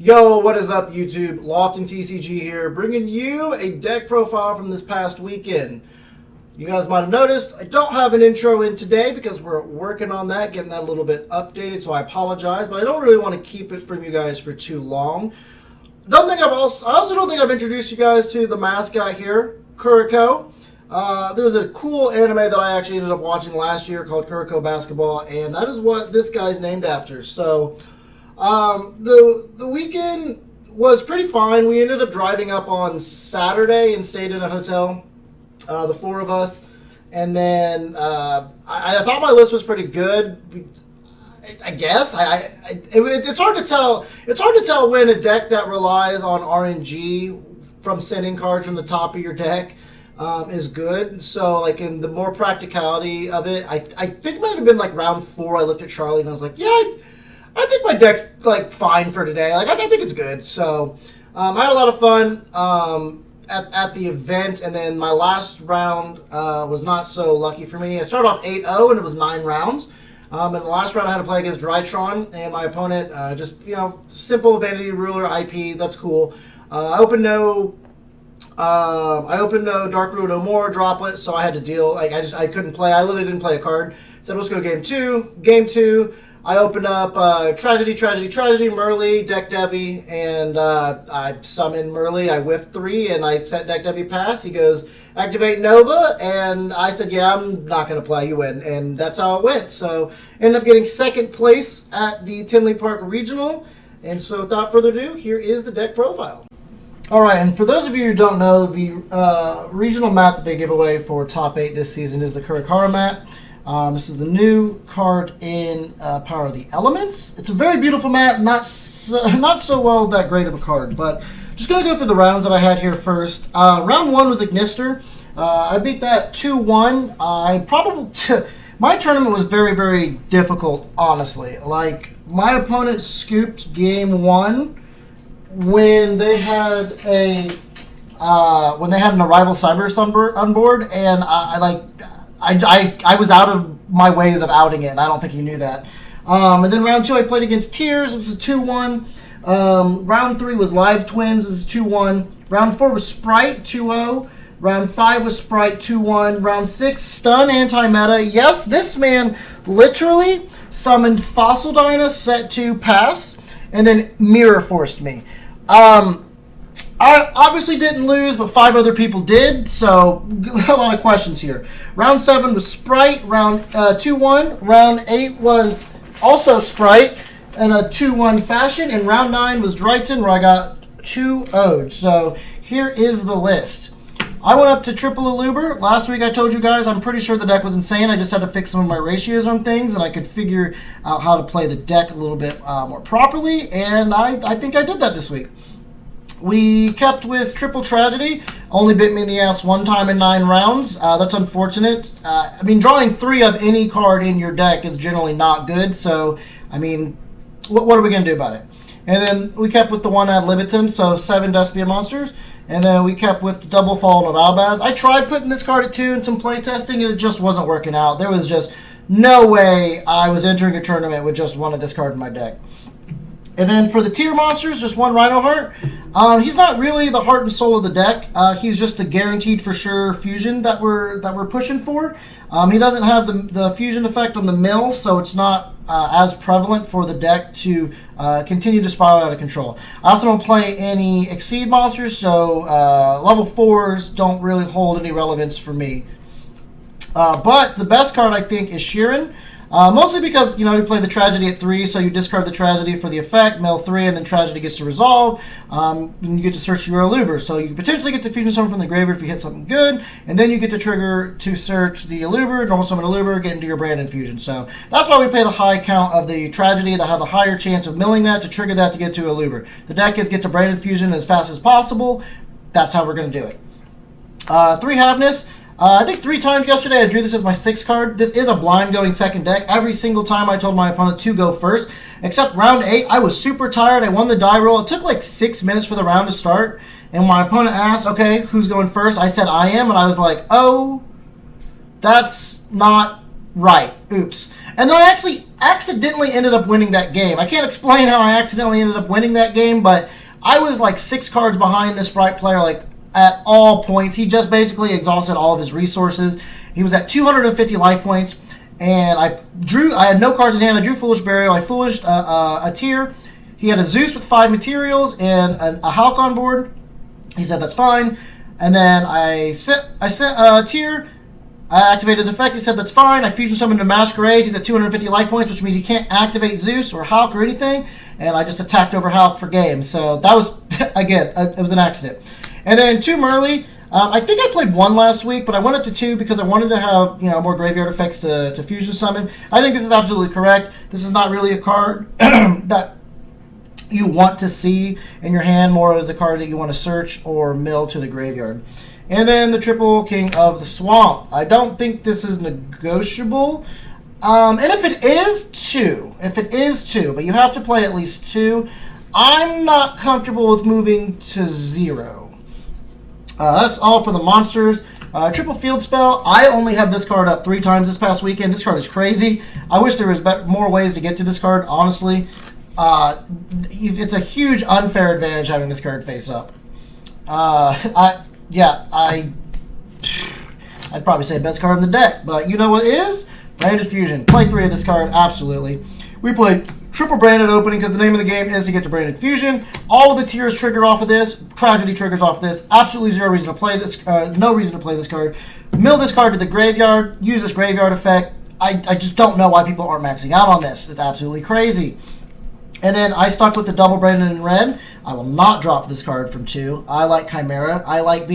Yo, what is up, YouTube? Lofton TCG here, bringing you a deck profile from this past weekend. You guys might have noticed I don't have an intro in today because we're working on that, getting that a little bit updated, so I apologize, but I don't really want to keep it from you guys for too long. I also don't think I've introduced you guys to the mascot here, Kuroko. There was a cool anime that I actually ended up watching last year called Kuroko Basketball, and that is what this guy's named after. So, the weekend was pretty fine. We ended up driving up on Saturday and stayed in a hotel, the four of us. And then I thought my list was pretty good. I guess it's hard to tell. It's hard to tell when a deck that relies on RNG from sending cards from the top of your deck is good. So, like, in the more practicality of it, I think it might have been like round 4. I looked at Charlie and I was like, yeah, I think my deck's like fine for today. Like, I think it's good. So, I had a lot of fun at the event, and then my last round was not so lucky for me. I started off 8-0 and it was 9 rounds. In the last round, I had to play against Drytron, and my opponent just, simple Vanity Ruler IP. That's cool. I opened no Dark Ruler no more Droplet, so I had to deal. Like, I couldn't play. I literally didn't play a card. So let's go game 2. Game 2, I opened up Tragedy, Merly, Deck Devi, and I summoned Merly. I whiffed 3, and I set Deck Devi pass. He goes, activate Nova, and I said, yeah, I'm not going to play, you win. And that's how it went. So, ended up getting second place at the Tinley Park Regional. And so, without further ado, here is the deck profile. All right, and for those of you who don't know, the regional mat that they give away for top 8 this season is the Kurokara mat. This is the new card in Power of the Elements. It's a very beautiful mat, not so well that great of a card, but just going to go through the rounds that I had here first. Round 1 was Ignister. I beat that 2-1. My tournament was very, very difficult, honestly. Like, my opponent scooped game 1 when they had an Arrival Cyber on board, and I was out of my ways of outing it, and I don't think he knew that. And then round 2, I played against Tears. It was a 2-1. Round 3 was Live Twins. It was 2-1. Round 4 was Sprite, 2-0. Round 5 was Sprite, 2-1. Round 6, Stun Anti-Meta. Yes, this man literally summoned Fossil Dyna, set 2, pass, and then Mirror Forced me. I obviously didn't lose, but 5 other people did, so a lot of questions here. Round 7 was Sprite, round 2-1. Round 8 was also Sprite in a 2-1 fashion, and round 9 was Dryton, where I got 2-0'd. So here is the list. I went up to triple Aluber. Last week I told you guys I'm pretty sure the deck was insane. I just had to fix some of my ratios on things, and I could figure out how to play the deck a little bit more properly, and I think I did that this week. We kept with Triple Tragedy. Only bit me in the ass 1 time in 9 rounds. That's unfortunate. Drawing 3 of any card in your deck is generally not good. So, what are we going to do about it? And then we kept with the 1 ad libitum, so 7 Despia monsters. And then we kept with the Double Fallen of Albaz. I tried putting this card at 2 in some playtesting, and it just wasn't working out. There was just no way I was entering a tournament with just 1 of this card in my deck. And then for the tier monsters, just 1 Rhino Heart. He's not really the heart and soul of the deck. He's just a guaranteed for sure fusion that we're pushing for. He doesn't have the fusion effect on the mill, so it's not as prevalent for the deck to continue to spiral out of control. I also don't play any Exceed monsters, so level 4s don't really hold any relevance for me. But the best card, I think, is Sheeran. Mostly because, you play the Tragedy at 3, so you discard the Tragedy for the effect, mill 3, and then Tragedy gets to resolve. And you get to search your Aluber. So you potentially get to fusion summon from the graveyard if you hit something good, and then you get to trigger to search the Aluber, normal summon Aluber, get into your Brandon fusion. So that's why we play the high count of the Tragedy that have the higher chance of milling that to trigger that to get to Aluber. The deck is get to Brandon fusion as fast as possible. That's how we're going to do it. 3 Havness. I think 3 times yesterday I drew this as my 6th card. This is a blind going second deck. Every single time I told my opponent to go first, except round 8, I was super tired. I won the die roll. It took like 6 minutes for the round to start, and my opponent asked, okay, who's going first? I said I am, and I was like, oh, that's not right. Oops. And then I actually accidentally ended up winning that game. I can't explain how I accidentally ended up winning that game, but I was like 6 cards behind this Sprite player, like at all points. He just basically exhausted all of his resources. He was at 250 life points, and I had no cards in hand. I drew Foolish Burial. I Foolished a tier. He had a Zeus with 5 materials and a Hulk on board. He said that's fine. And then I sent a tier. I activated the effect. He said that's fine. I fusion summoned a Masquerade. He's at 250 life points, which means he can't activate Zeus or Hulk or anything. And I just attacked over Hulk for game. So that was, again, it was an accident. And then 2 Merly. I think I played 1 last week, but I went up to 2 because I wanted to have more graveyard effects to fusion summon. I think this is absolutely correct. This is not really a card that you want to see in your hand, more as a card that you want to search or mill to the graveyard. And then the triple King of the Swamp. I don't think this is negotiable. And if it is 2, but you have to play at least 2, I'm not comfortable with moving to 0. That's all for the monsters. Triple Field Spell. I only have this card up 3 times this past weekend. This card is crazy. I wish there was more ways to get to this card, honestly. It's a huge unfair advantage having this card face up. I'd probably say best card in the deck, but you know what is? Branded Fusion. Play 3 of this card, absolutely. We played triple Branded Opening because the name of the game is to get to Branded Fusion. All of the tiers trigger off of this. Tragedy triggers off of this. Absolutely zero reason to play this. No reason to play this card. Mill this card to the graveyard. Use this graveyard effect. I just don't know why people aren't maxing out on this. It's absolutely crazy. And then I stuck with the double Branded in red. I will not drop this card from 2. I like Chimera. I like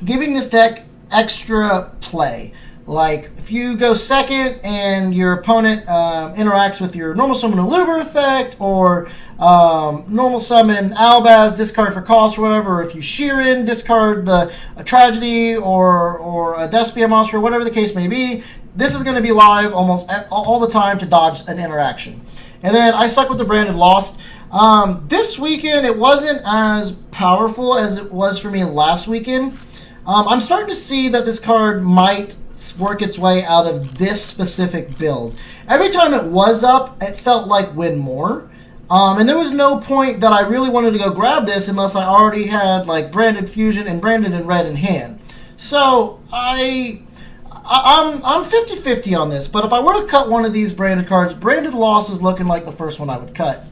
giving this deck extra play. Like, if you go second and your opponent interacts with your normal summon Aluber effect, or normal summon Albaz, discard for cost or whatever, or if you Sheeran, discard a Tragedy or a Despia monster, whatever the case may be, this is going to be live almost all the time to dodge an interaction. And then I stuck with the Branded Lost. This weekend, it wasn't as powerful as it was for me last weekend. I'm starting to see that this card might work its way out of this specific build. Every time it was up, it felt like win more. And there was no point that I really wanted to go grab this unless I already had like Branded Fusion and Branded in red in hand. So I'm 50-50 on this, but if I were to cut one of these branded cards, Branded Loss is looking like the first one I would cut.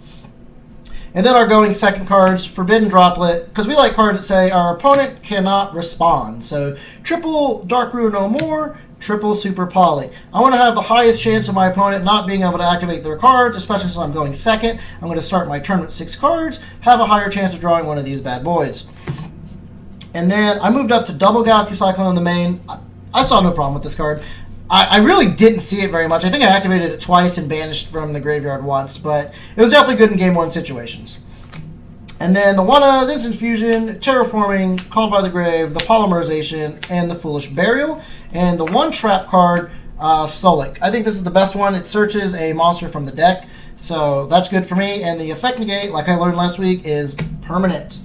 And then our going second cards, Forbidden Droplet, because we like cards that say our opponent cannot respond. So triple Dark Ruin No More, triple Super Poly. I want to have the highest chance of my opponent not being able to activate their cards, especially since I'm going second. I'm going to start my turn with 6 cards, have a higher chance of drawing one of these bad boys. And then I moved up to double Galaxy Cyclone in the main. I saw no problem with this card. I really didn't see it very much. I think I activated it twice and banished from the graveyard once, but it was definitely good in Game 1 situations. And then the one Instant Fusion, Terraforming, Called by the Grave, the Polymerization, and the Foolish Burial. And the one trap card, Solic. I think this is the best one. It searches a monster from the deck, so that's good for me. And the Effect Negate, like I learned last week, is permanent.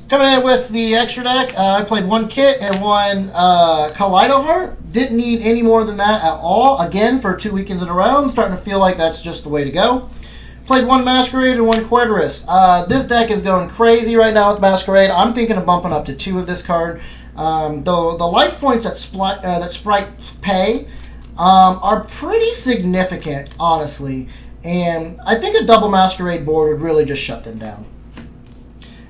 Coming in with the extra deck, I played 1 Kit and 1 Kaleido Heart. Didn't need any more than that at all. Again, for 2 weekends in a row, I'm starting to feel like that's just the way to go. Played 1 Masquerade and 1 Querterus. This deck is going crazy right now with Masquerade. I'm thinking of bumping up to 2 of this card. The life points that Sprite pay are pretty significant, honestly. And I think a double Masquerade board would really just shut them down.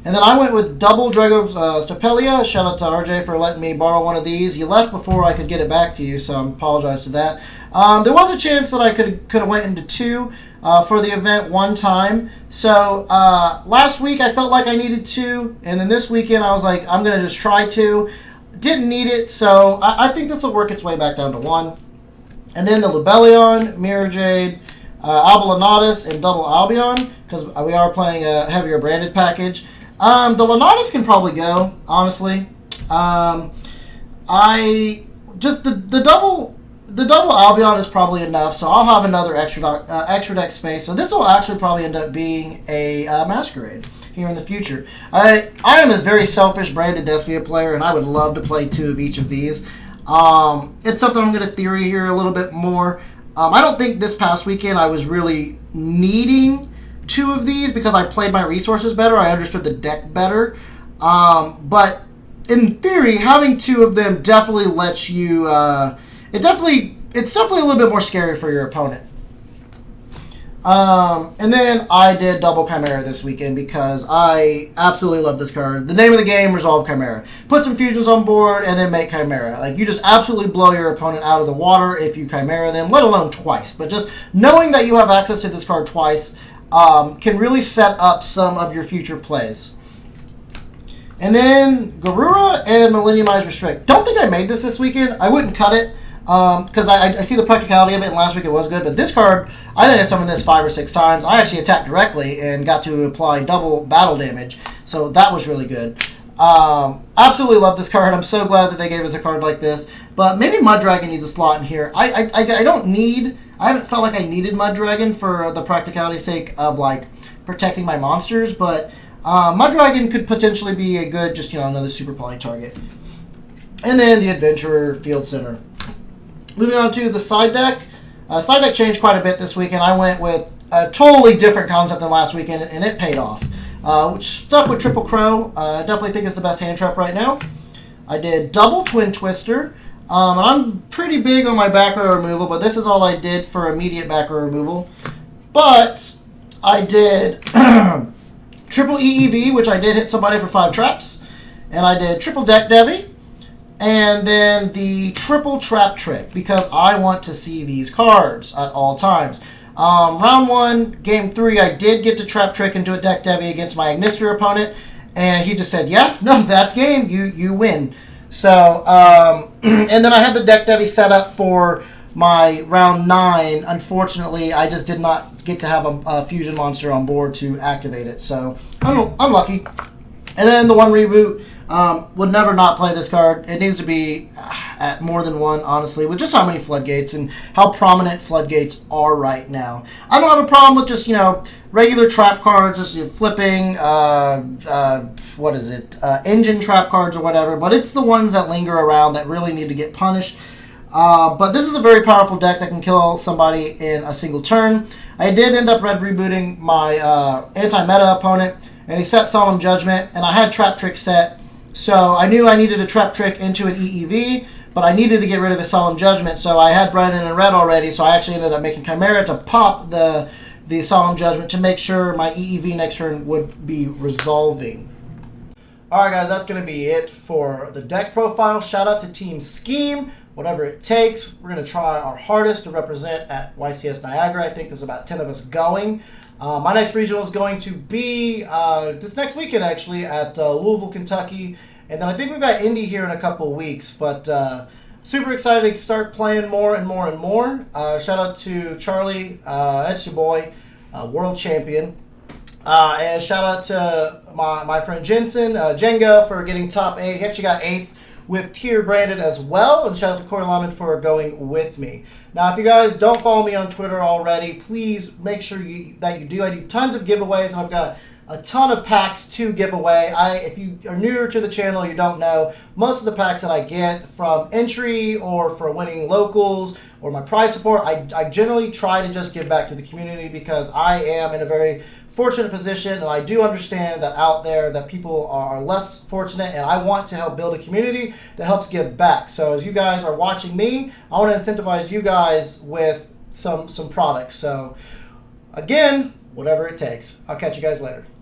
And then I went with double Drago Stapelia. Shout out to RJ for letting me borrow one of these. You left before I could get it back to you, so I apologize to that. There was a chance that I could have went into 2 for the event 1 time. So last week I felt like I needed 2, and then this weekend I was like, I'm going to just try 2. Didn't need it, so I think this will work its way back down to 1. And then the Lubellion, Mirror Jade, Albalanatus, and double Albion, because we are playing a heavier branded package. The Lanatus can probably go, honestly. The double Albion is probably enough, so I'll have another extra deck space. So this will actually probably end up being a Masquerade here in the future. I am a very selfish branded Despia player, and I would love to play 2 of each of these. It's something I'm going to theory here a little bit more. I don't think this past weekend I was really needing 2 of these because I played my resources better. I understood the deck better. But in theory, having 2 of them definitely lets you. It's definitely a little bit more scary for your opponent. And then I did double Chimera this weekend because I absolutely love this card. The name of the game, Resolve Chimera. Put some fusions on board and then make Chimera. Like, you just absolutely blow your opponent out of the water if you Chimera them, let alone twice. But just knowing that you have access to this card twice can really set up some of your future plays. And then Garura and Millenniumize Restrict. Don't think I made this weekend. I wouldn't cut it. Because I see the practicality of it, and last week it was good. But this card, I think I summoned this 5 or 6 times. I actually attacked directly and got to apply double battle damage, so that was really good. Absolutely love this card. I'm so glad that they gave us a card like this. But maybe Mud Dragon needs a slot in here. I haven't felt like I needed Mud Dragon for the practicality's sake of like protecting my monsters, but Mud Dragon could potentially be a good, just another super poly target. And then the Adventurer Field Center. Moving on to the side deck. Side deck changed quite a bit this weekend. I went with a totally different concept than last weekend, and it paid off. Which stuck with Triple Crow. I definitely think it's the best hand trap right now. I did double Twin Twister. And I'm pretty big on my back row removal, but this is all I did for immediate back row removal. But I did triple EEV, which I did hit somebody for 5 traps. And I did triple Deck Devi. And then the triple Trap Trick, because I want to see these cards at all times. Round 1, game 3, I did get to Trap Trick and do a Deck Devi against my Ignister opponent. And he just said, yeah, no, that's game. You win. So, and then I had the Deck Devi set up for my round 9. Unfortunately, I just did not get to have a fusion monster on board to activate it. So, unlucky. And then the 1 reboot. Would never not play this card. It needs to be at more than 1, honestly, with just how many floodgates and how prominent floodgates are right now. I don't have a problem with just, regular trap cards, just flipping, engine trap cards or whatever, but it's the ones that linger around that really need to get punished. But this is a very powerful deck that can kill somebody in a single turn. I did end up red rebooting my anti-meta opponent, and he set Solemn Judgment, and I had Trap Trick set. So I knew I needed a Trap Trick into an EEV, but I needed to get rid of his Solemn Judgment. So I had Brennan in red already, so I actually ended up making Chimera to pop the Solemn Judgment to make sure my EEV next turn would be resolving. Alright guys, that's going to be it for the deck profile. Shout out to Team Scheme. Whatever it takes, we're going to try our hardest to represent at YCS Niagara. I think there's about 10 of us going. My next regional is going to be this next weekend, actually, at Louisville, Kentucky. And then I think we've got Indy here in a couple of weeks. But super excited to start playing more and more and more. Shout out to Charlie. That's your boy, world champion. And shout out to my friend Jensen, Jenga, for getting top 8. He actually got 8th with tier branded as well. And shout out to Corey Laman for going with me. Now, if you guys don't follow me on Twitter already, please make sure that you do. I do tons of giveaways, and I've got a ton of packs to give away. If you are newer to the channel, you don't know, most of the packs that I get from entry or for winning locals or my prize support, I generally try to just give back to the community because I am in a very fortunate position, and I do understand that out there that people are less fortunate, and I want to help build a community that helps give back. So as you guys are watching me, I want to incentivize you guys with some products. So again, whatever it takes. I'll catch you guys later.